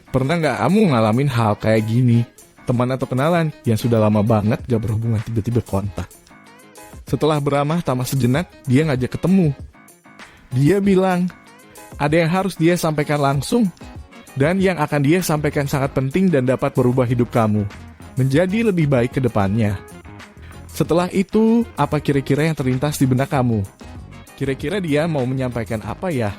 Pernah nggak kamu ngalamin hal kayak gini? Teman atau kenalan yang sudah lama banget gak berhubungan tiba-tiba kontak. Setelah beramah tamat sejenak, dia ngajak ketemu. Dia bilang, ada yang harus dia sampaikan langsung. Dan yang akan dia sampaikan sangat penting dan dapat merubah hidup kamu menjadi lebih baik ke depannya. Setelah itu, apa kira-kira yang terlintas di benak kamu? Kira-kira dia mau menyampaikan apa ya?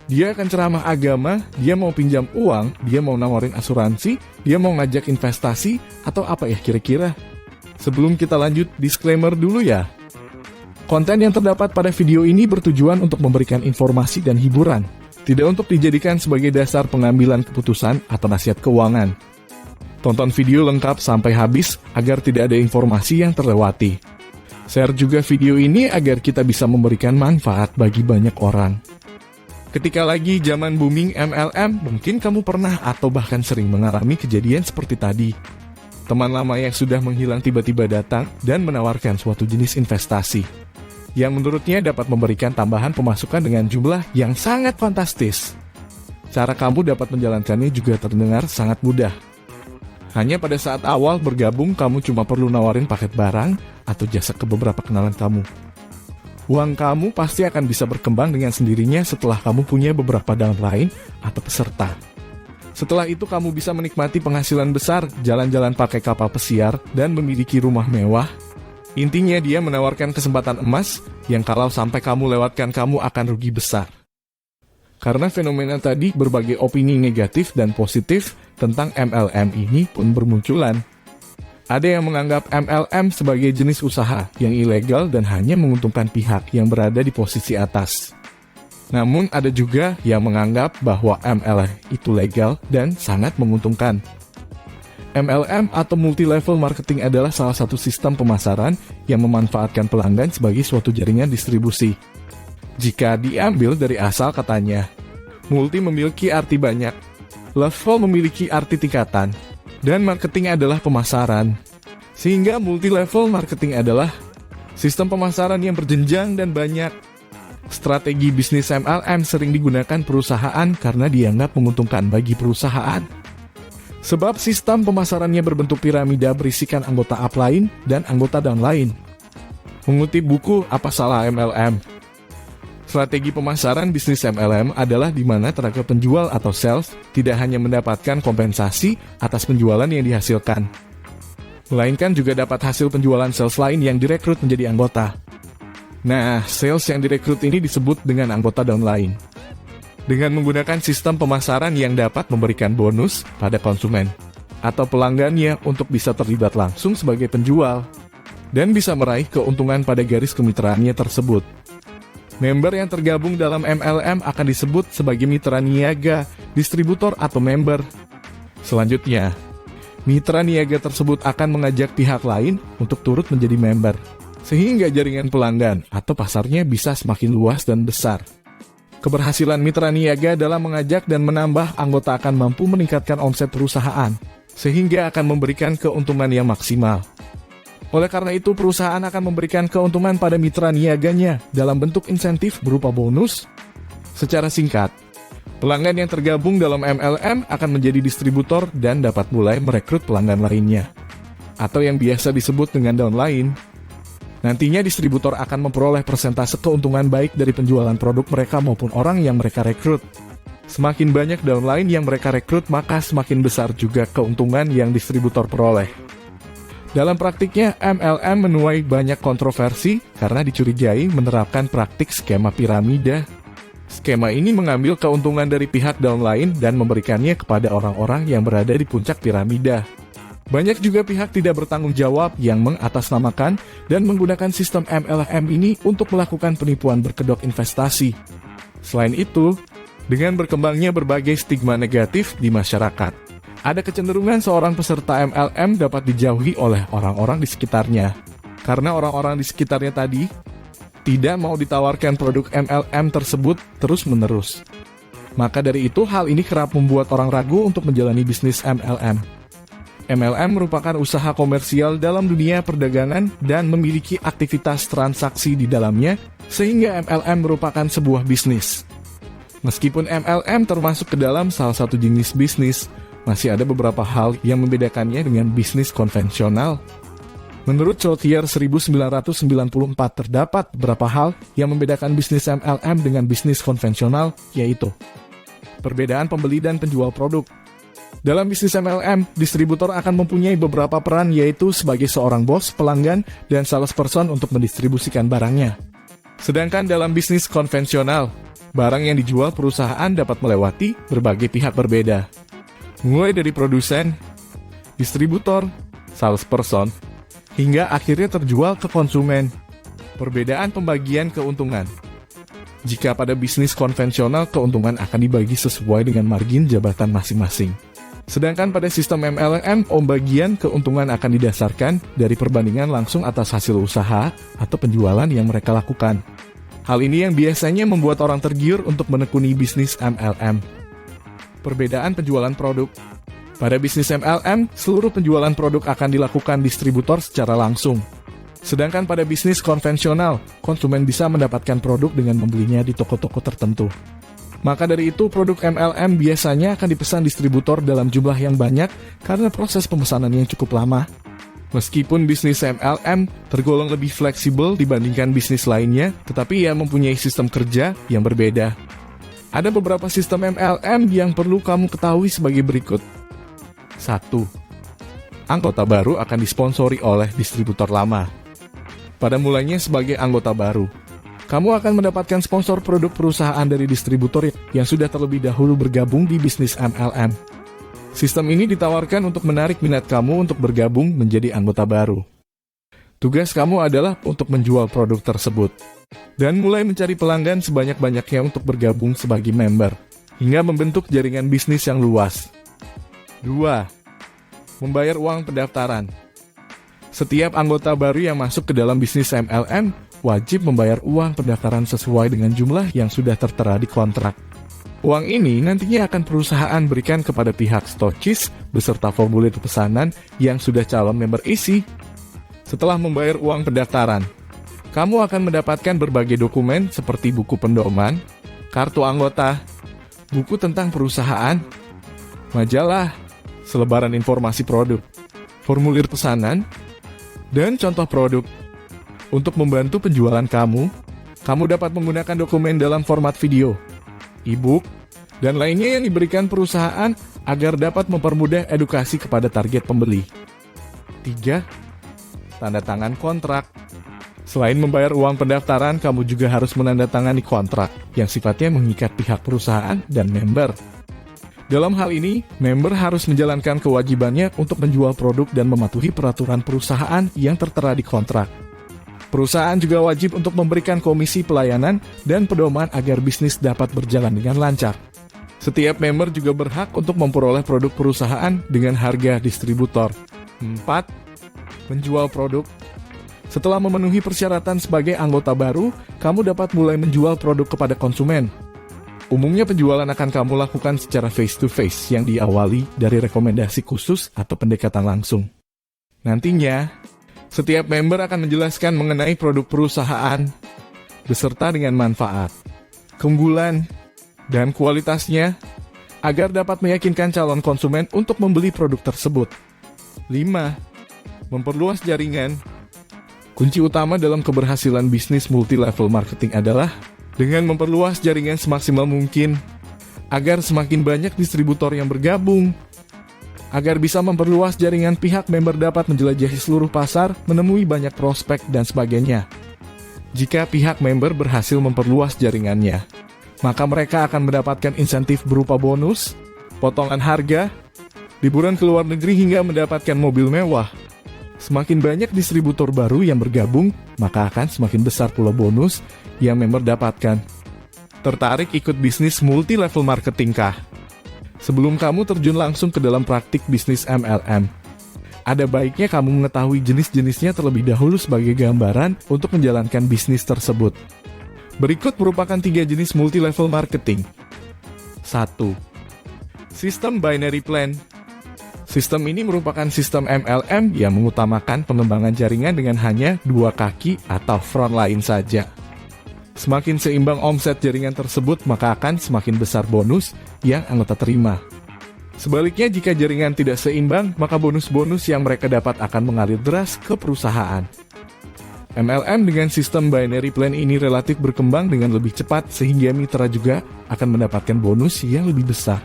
Dia akan ceramah agama, dia mau pinjam uang, dia mau nawarin asuransi, dia mau ngajak investasi, atau apa ya kira-kira? Sebelum kita lanjut, disclaimer dulu ya. Konten yang terdapat pada video ini bertujuan untuk memberikan informasi dan hiburan, tidak untuk dijadikan sebagai dasar pengambilan keputusan atau nasihat keuangan. Tonton video lengkap sampai habis agar tidak ada informasi yang terlewati. Share juga video ini agar kita bisa memberikan manfaat bagi banyak orang. Ketika lagi zaman booming MLM, mungkin kamu pernah atau bahkan sering mengalami kejadian seperti tadi. Teman lama yang sudah menghilang tiba-tiba datang dan menawarkan suatu jenis investasi, yang menurutnya dapat memberikan tambahan pemasukan dengan jumlah yang sangat fantastis. Cara kamu dapat menjalankannya juga terdengar sangat mudah. Hanya pada saat awal bergabung, kamu cuma perlu nawarin paket barang atau jasa ke beberapa kenalan kamu. Uang kamu pasti akan bisa berkembang dengan sendirinya setelah kamu punya beberapa downline atau peserta. Setelah itu kamu bisa menikmati penghasilan besar, jalan-jalan pakai kapal pesiar, dan memiliki rumah mewah. Intinya dia menawarkan kesempatan emas yang kalau sampai kamu lewatkan kamu akan rugi besar. Karena fenomena tadi, berbagai opini negatif dan positif tentang MLM ini pun bermunculan. Ada yang menganggap MLM sebagai jenis usaha yang ilegal dan hanya menguntungkan pihak yang berada di posisi atas. Namun ada juga yang menganggap bahwa MLM itu legal dan sangat menguntungkan. MLM atau multi-level marketing adalah salah satu sistem pemasaran yang memanfaatkan pelanggan sebagai suatu jaringan distribusi. Jika diambil dari asal katanya, multi memiliki arti banyak, level memiliki arti tingkatan, dan marketing adalah pemasaran. Sehingga multi-level marketing adalah sistem pemasaran yang berjenjang dan banyak. Strategi bisnis MLM sering digunakan perusahaan karena dianggap menguntungkan bagi perusahaan. Sebab sistem pemasarannya berbentuk piramida berisikan anggota upline dan anggota downline. Mengutip buku Apa Salah MLM? Strategi pemasaran bisnis MLM adalah di mana tenaga penjual atau sales tidak hanya mendapatkan kompensasi atas penjualan yang dihasilkan, melainkan juga dapat hasil penjualan sales lain yang direkrut menjadi anggota. Nah, sales yang direkrut ini disebut dengan anggota downline. Dengan menggunakan sistem pemasaran yang dapat memberikan bonus pada konsumen atau pelanggannya untuk bisa terlibat langsung sebagai penjual dan bisa meraih keuntungan pada garis kemitraannya tersebut. Member yang tergabung dalam MLM akan disebut sebagai mitra niaga, distributor atau member. Selanjutnya, mitra niaga tersebut akan mengajak pihak lain untuk turut menjadi member, sehingga jaringan pelanggan atau pasarnya bisa semakin luas dan besar. Keberhasilan mitra niaga dalam mengajak dan menambah anggota akan mampu meningkatkan omset perusahaan, sehingga akan memberikan keuntungan yang maksimal. Oleh karena itu, perusahaan akan memberikan keuntungan pada mitra niaganya dalam bentuk insentif berupa bonus. Secara singkat, pelanggan yang tergabung dalam MLM akan menjadi distributor dan dapat mulai merekrut pelanggan lainnya, atau yang biasa disebut dengan downline. Nantinya distributor akan memperoleh persentase keuntungan baik dari penjualan produk mereka maupun orang yang mereka rekrut. Semakin banyak downline yang mereka rekrut, maka semakin besar juga keuntungan yang distributor peroleh. Dalam praktiknya, MLM menuai banyak kontroversi karena dicurigai menerapkan praktik skema piramida. Skema ini mengambil keuntungan dari pihak downline dan memberikannya kepada orang-orang yang berada di puncak piramida. Banyak juga pihak tidak bertanggung jawab yang mengatasnamakan dan menggunakan sistem MLM ini untuk melakukan penipuan berkedok investasi. Selain itu, dengan berkembangnya berbagai stigma negatif di masyarakat, ada kecenderungan seorang peserta MLM dapat dijauhi oleh orang-orang di sekitarnya, karena orang-orang di sekitarnya tadi tidak mau ditawarkan produk MLM tersebut terus-menerus. Maka dari itu, hal ini kerap membuat orang ragu untuk menjalani bisnis MLM. MLM merupakan usaha komersial dalam dunia perdagangan dan memiliki aktivitas transaksi di dalamnya, sehingga MLM merupakan sebuah bisnis. Meskipun MLM termasuk ke dalam salah satu jenis bisnis, masih ada beberapa hal yang membedakannya dengan bisnis konvensional. Menurut Trottier 1994 terdapat beberapa hal yang membedakan bisnis MLM dengan bisnis konvensional, yaitu perbedaan pembeli dan penjual produk. Dalam bisnis MLM, distributor akan mempunyai beberapa peran, yaitu sebagai seorang bos, pelanggan, dan salesperson untuk mendistribusikan barangnya. Sedangkan dalam bisnis konvensional, barang yang dijual perusahaan dapat melewati berbagai pihak berbeda, mulai dari produsen, distributor, salesperson, hingga akhirnya terjual ke konsumen. Perbedaan pembagian keuntungan. Jika pada bisnis konvensional, keuntungan akan dibagi sesuai dengan margin jabatan masing-masing. Sedangkan pada sistem MLM, pembagian keuntungan akan didasarkan dari perbandingan langsung atas hasil usaha atau penjualan yang mereka lakukan. Hal ini yang biasanya membuat orang tergiur untuk menekuni bisnis MLM. Perbedaan penjualan produk. Pada bisnis MLM, seluruh penjualan produk akan dilakukan distributor secara langsung. Sedangkan pada bisnis konvensional, konsumen bisa mendapatkan produk dengan membelinya di toko-toko tertentu. Maka dari itu, produk MLM biasanya akan dipesan distributor dalam jumlah yang banyak karena proses pemesanan yang cukup lama. Meskipun bisnis MLM tergolong lebih fleksibel dibandingkan bisnis lainnya, tetapi ia mempunyai sistem kerja yang berbeda. Ada beberapa sistem MLM yang perlu kamu ketahui sebagai berikut. 1. Anggota baru akan disponsori oleh distributor lama. Pada mulanya sebagai anggota baru, kamu akan mendapatkan sponsor produk perusahaan dari distributor yang sudah terlebih dahulu bergabung di bisnis MLM. Sistem ini ditawarkan untuk menarik minat kamu untuk bergabung menjadi anggota baru. Tugas kamu adalah untuk menjual produk tersebut, dan mulai mencari pelanggan sebanyak-banyaknya untuk bergabung sebagai member, hingga membentuk jaringan bisnis yang luas. 2. Membayar uang pendaftaran. Setiap anggota baru yang masuk ke dalam bisnis MLM wajib membayar uang pendaftaran sesuai dengan jumlah yang sudah tertera di kontrak. Uang ini nantinya akan perusahaan berikan kepada pihak stokis beserta formulir pesanan yang sudah calon member isi. Setelah membayar uang pendaftaran, kamu akan mendapatkan berbagai dokumen seperti buku pendoman, kartu anggota, buku tentang perusahaan, majalah, selebaran informasi produk, formulir pesanan, dan contoh produk. Untuk membantu penjualan kamu dapat menggunakan dokumen dalam format video, e-book, dan lainnya yang diberikan perusahaan agar dapat mempermudah edukasi kepada target pembeli. 3. Tanda tangan kontrak. Selain membayar uang pendaftaran, kamu juga harus menandatangani kontrak yang sifatnya mengikat pihak perusahaan dan member. Dalam hal ini, member harus menjalankan kewajibannya untuk menjual produk dan mematuhi peraturan perusahaan yang tertera di kontrak. Perusahaan juga wajib untuk memberikan komisi pelayanan dan pedoman agar bisnis dapat berjalan dengan lancar. Setiap member juga berhak untuk memperoleh produk perusahaan dengan harga distributor. 4. Menjual produk. Setelah memenuhi persyaratan sebagai anggota baru, kamu dapat mulai menjual produk kepada konsumen. Umumnya penjualan akan kamu lakukan secara face-to-face yang diawali dari rekomendasi khusus atau pendekatan langsung. Nantinya, setiap member akan menjelaskan mengenai produk perusahaan, beserta dengan manfaat, keunggulan, dan kualitasnya, agar dapat meyakinkan calon konsumen untuk membeli produk tersebut. 5. Memperluas jaringan. Kunci utama dalam keberhasilan bisnis multi-level marketing adalah dengan memperluas jaringan semaksimal mungkin, agar semakin banyak distributor yang bergabung. Agar bisa memperluas jaringan, pihak member dapat menjelajahi seluruh pasar, menemui banyak prospek, dan sebagainya. Jika pihak member berhasil memperluas jaringannya, maka mereka akan mendapatkan insentif berupa bonus, potongan harga, liburan ke luar negeri, hingga mendapatkan mobil mewah. Semakin banyak distributor baru yang bergabung, maka akan semakin besar pula bonus yang member dapatkan. Tertarik ikut bisnis multi-level marketing kah? Sebelum kamu terjun langsung ke dalam praktik bisnis MLM, ada baiknya kamu mengetahui jenis-jenisnya terlebih dahulu sebagai gambaran untuk menjalankan bisnis tersebut. Berikut merupakan 3 jenis multi-level marketing. 1. Sistem binary plan. Sistem ini merupakan sistem MLM yang mengutamakan pengembangan jaringan dengan hanya 2 kaki atau front line saja. Semakin seimbang omset jaringan tersebut, maka akan semakin besar bonus yang anggota terima. Sebaliknya, jika jaringan tidak seimbang, maka bonus-bonus yang mereka dapat akan mengalir deras ke perusahaan. MLM dengan sistem binary plan ini relatif berkembang dengan lebih cepat sehingga mitra juga akan mendapatkan bonus yang lebih besar.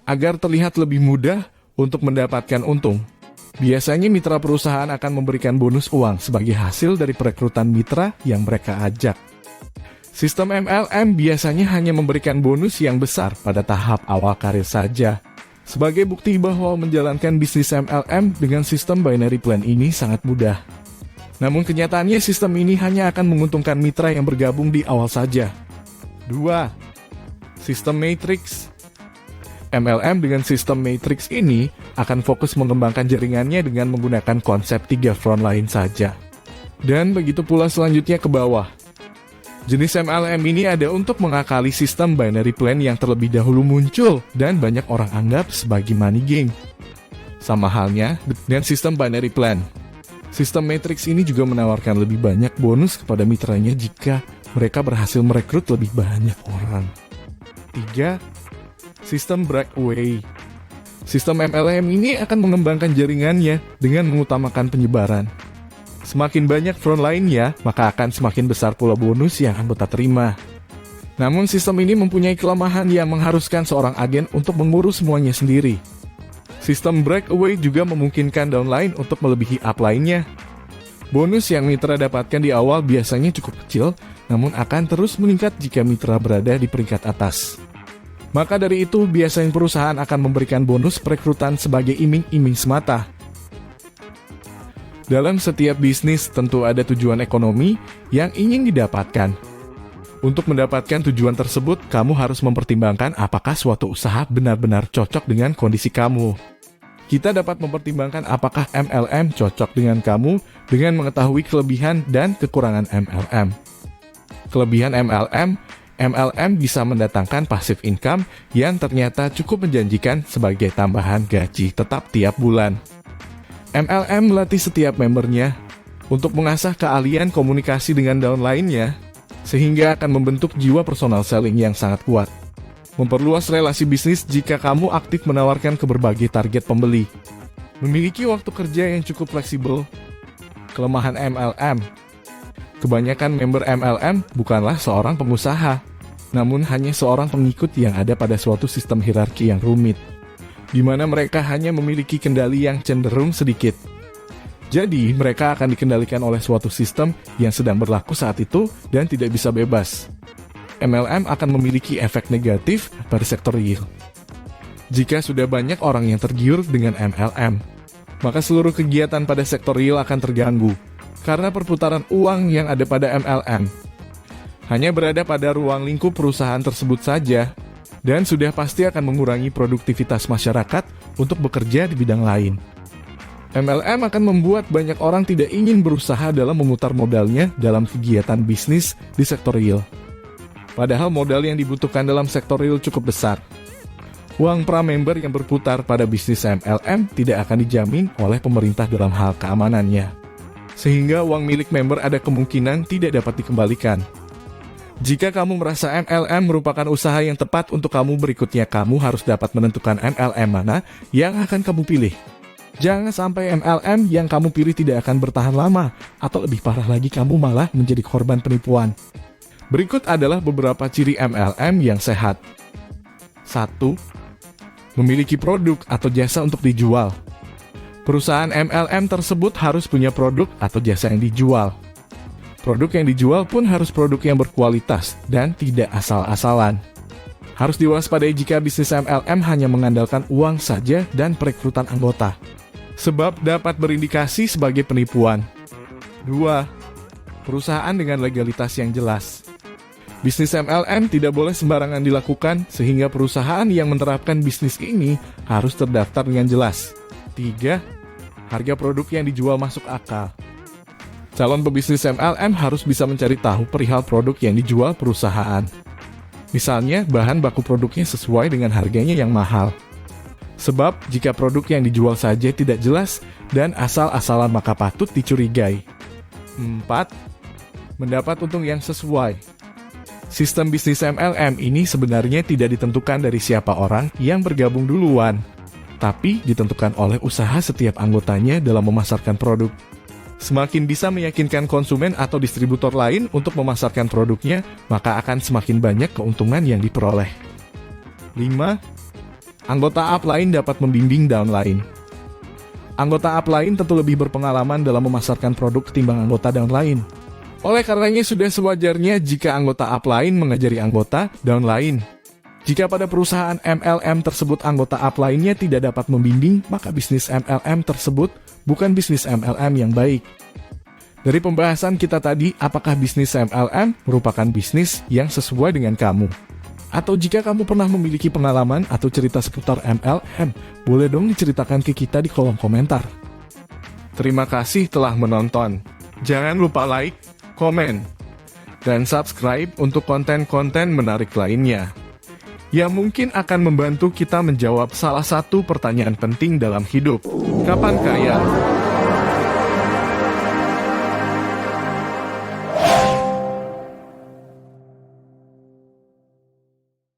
Agar terlihat lebih mudah untuk mendapatkan untung, biasanya mitra perusahaan akan memberikan bonus uang sebagai hasil dari perekrutan mitra yang mereka ajak. Sistem MLM biasanya hanya memberikan bonus yang besar pada tahap awal karir saja. Sebagai bukti bahwa menjalankan bisnis MLM dengan sistem binary plan ini sangat mudah. Namun kenyataannya sistem ini hanya akan menguntungkan mitra yang bergabung di awal saja. 2. Sistem matrix. MLM dengan sistem matrix ini akan fokus mengembangkan jaringannya dengan menggunakan konsep 3 frontline saja. Dan begitu pula selanjutnya ke bawah. Jenis MLM ini ada untuk mengakali sistem binary plan yang terlebih dahulu muncul dan banyak orang anggap sebagai money game. Sama halnya dengan sistem binary plan. Sistem matrix ini juga menawarkan lebih banyak bonus kepada mitranya jika mereka berhasil merekrut lebih banyak orang. 3. Sistem breakaway. Sistem MLM ini akan mengembangkan jaringannya dengan mengutamakan penyebaran. Semakin banyak frontline-nya, maka akan semakin besar pula bonus yang anggota terima. Namun sistem ini mempunyai kelemahan yang mengharuskan seorang agen untuk mengurus semuanya sendiri. Sistem breakaway juga memungkinkan downline untuk melebihi upline-nya. Bonus yang mitra dapatkan di awal biasanya cukup kecil, namun akan terus meningkat jika mitra berada di peringkat atas. Maka dari itu, biasanya perusahaan akan memberikan bonus perekrutan sebagai iming-iming semata. Dalam setiap bisnis tentu ada tujuan ekonomi yang ingin didapatkan. Untuk mendapatkan tujuan tersebut, kamu harus mempertimbangkan apakah suatu usaha benar-benar cocok dengan kondisi kamu. Kita dapat mempertimbangkan apakah MLM cocok dengan kamu dengan mengetahui kelebihan dan kekurangan MLM. Kelebihan MLM bisa mendatangkan passive income yang ternyata cukup menjanjikan sebagai tambahan gaji tetap tiap bulan. MLM melatih setiap membernya untuk mengasah keahlian komunikasi dengan downline-nya, sehingga akan membentuk jiwa personal selling yang sangat kuat. Memperluas relasi bisnis jika kamu aktif menawarkan ke berbagai target pembeli. Memiliki waktu kerja yang cukup fleksibel. Kelemahan MLM. Kebanyakan member MLM bukanlah seorang pengusaha, namun hanya seorang pengikut yang ada pada suatu sistem hierarki yang rumit, di mana mereka hanya memiliki kendali yang cenderung sedikit. Jadi, mereka akan dikendalikan oleh suatu sistem yang sedang berlaku saat itu dan tidak bisa bebas. MLM akan memiliki efek negatif pada sektor real. Jika sudah banyak orang yang tergiur dengan MLM, maka seluruh kegiatan pada sektor real akan terganggu, karena perputaran uang yang ada pada MLM hanya berada pada ruang lingkup perusahaan tersebut saja, dan sudah pasti akan mengurangi produktivitas masyarakat untuk bekerja di bidang lain. MLM akan membuat banyak orang tidak ingin berusaha dalam memutar modalnya dalam kegiatan bisnis di sektor real. Padahal modal yang dibutuhkan dalam sektor real cukup besar. Uang pra-member yang berputar pada bisnis MLM tidak akan dijamin oleh pemerintah dalam hal keamanannya, sehingga uang milik member ada kemungkinan tidak dapat dikembalikan. Jika kamu merasa MLM merupakan usaha yang tepat untuk kamu berikutnya, kamu harus dapat menentukan MLM mana yang akan kamu pilih. Jangan sampai MLM yang kamu pilih tidak akan bertahan lama, atau lebih parah lagi kamu malah menjadi korban penipuan. Berikut adalah beberapa ciri MLM yang sehat. 1. Memiliki produk atau jasa untuk dijual. Perusahaan MLM tersebut harus punya produk atau jasa yang dijual. Produk yang dijual pun harus produk yang berkualitas dan tidak asal-asalan. Harus diwaspadai jika bisnis MLM hanya mengandalkan uang saja dan perekrutan anggota, sebab dapat berindikasi sebagai penipuan. 2. Perusahaan dengan legalitas yang jelas. Bisnis MLM tidak boleh sembarangan dilakukan, sehingga perusahaan yang menerapkan bisnis ini harus terdaftar dengan jelas. 3. Harga produk yang dijual masuk akal. Calon pebisnis MLM harus bisa mencari tahu perihal produk yang dijual perusahaan. Misalnya, bahan baku produknya sesuai dengan harganya yang mahal. Sebab, jika produk yang dijual saja tidak jelas dan asal-asalan maka patut dicurigai. 4. mendapat untung yang sesuai. Sistem bisnis MLM ini sebenarnya tidak ditentukan dari siapa orang yang bergabung duluan, tapi ditentukan oleh usaha setiap anggotanya dalam memasarkan produk. Semakin bisa meyakinkan konsumen atau distributor lain untuk memasarkan produknya, maka akan semakin banyak keuntungan yang diperoleh. 5. Anggota upline dapat membimbing downline. Anggota upline tentu lebih berpengalaman dalam memasarkan produk ketimbang anggota downline. Oleh karenanya sudah sewajarnya jika anggota upline mengajari anggota downline. Jika pada perusahaan MLM tersebut anggota upline-nya tidak dapat membimbing, maka bisnis MLM tersebut bukan bisnis MLM yang baik. Dari pembahasan kita tadi, apakah bisnis MLM merupakan bisnis yang sesuai dengan kamu? Atau jika kamu pernah memiliki pengalaman atau cerita seputar MLM, boleh dong diceritakan ke kita di kolom komentar. Terima kasih telah menonton. Jangan lupa like, komen, dan subscribe untuk konten-konten menarik lainnya yang mungkin akan membantu kita menjawab salah satu pertanyaan penting dalam hidup. Kapan kaya?